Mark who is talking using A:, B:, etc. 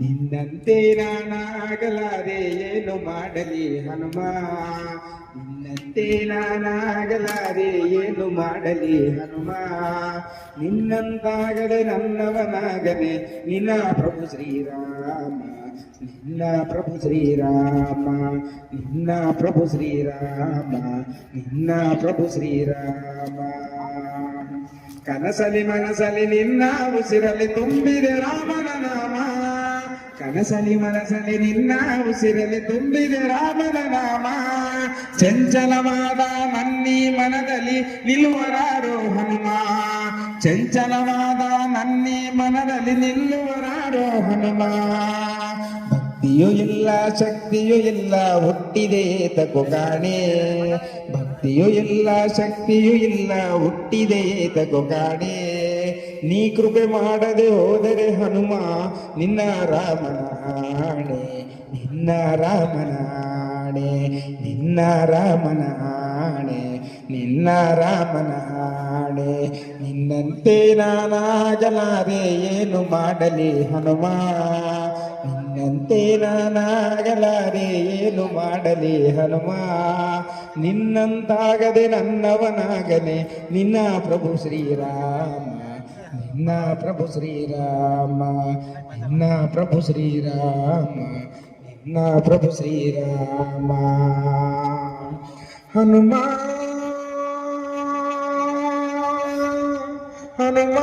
A: ನಿನ್ನಂತೆ ನಾನಾಗಲಾರೆ ಏನು ಮಾಡಲಿ ಹನುಮ, ನಿನ್ನಂತೆ ನಾನಾಗಲಾರೆ ಏನು ಮಾಡಲಿ ಹನುಮ. ನಿನ್ನಂತಾಗದೆ ನನ್ನವನಾಗನೆ ನಿನ್ನ ಪ್ರಭು ಶ್ರೀರಾಮ, ನಿನ್ನ ಪ್ರಭು ಶ್ರೀರಾಮ, ನಿನ್ನ ಪ್ರಭು ಶ್ರೀರಾಮ, ನಿನ್ನ ಪ್ರಭು ಶ್ರೀರಾಮ. ಕನಸಲಿ ಮನಸಲಿ ನಿನ್ನ ಉಸಿರಲಿ ತುಂಬಿದೆ ರಾಮನ ನಾಮ, ಕನಸಲಿ ಮನಸಲಿ ನಿನ್ನ ಉಸಿರಲಿ ತುಂಬಿದೆ ರಾಮನ ನಾಮ. ಚಂಚಲವಾದ ನನ್ನೀ ಮನದಲ್ಲಿ ನಿಲ್ಲುವರಾರೋ ಹನುಮ, ಚಂಚಲವಾದ ನನ್ನೀ ಮನದಲ್ಲಿ ನಿಲ್ಲುವರಾರೋ ಹನುಮ. ಭಕ್ತಿಯೂ ಇಲ್ಲ ಶಕ್ತಿಯೂ ಇಲ್ಲ ಹುಟ್ಟಿದೆ ತಗೋ ಕಾಣೆ, ಭಕ್ತಿಯೂ ಇಲ್ಲ ಶಕ್ತಿಯೂ ಇಲ್ಲ ಹುಟ್ಟಿದೆ ತಗೋ ಕಾಣೆ. ನೀ ಕೃಪೆ ಮಾಡದೆ ಹೋದರೆ ಹನುಮ ನಿನ್ನ ರಾಮನ ಆಣೆ, ನಿನ್ನ ರಾಮನ ಆಣೆ, ನಿನ್ನ ರಾಮನ ಆಣೆ, ನಿನ್ನ ರಾಮನ ಆಣೆ. ನಿನ್ನಂತೆ ನಾನಾಗಲಾರೆ ಏನು ಮಾಡಲಿ ಹನುಮ, ನಿನ್ನಂತೆ ನಾನಾಗಲಾರೆ ಏನು ಮಾಡಲಿ ಹನುಮ. ನಿನ್ನಂತಾಗದೆ ನನ್ನವನಾಗನೆ ನಿನ್ನ ಪ್ರಭು ಶ್ರೀರಾಮ, ನಿನ್ನ ಪ್ರಭು ಶ್ರೀರಾಮ, ನಿನ್ನ ಪ್ರಭು ಶ್ರೀರಾಮ, ನಿನ್ನ ಪ್ರಭು ಶ್ರೀರಾಮ. ಹನುಮ ಹನುಮ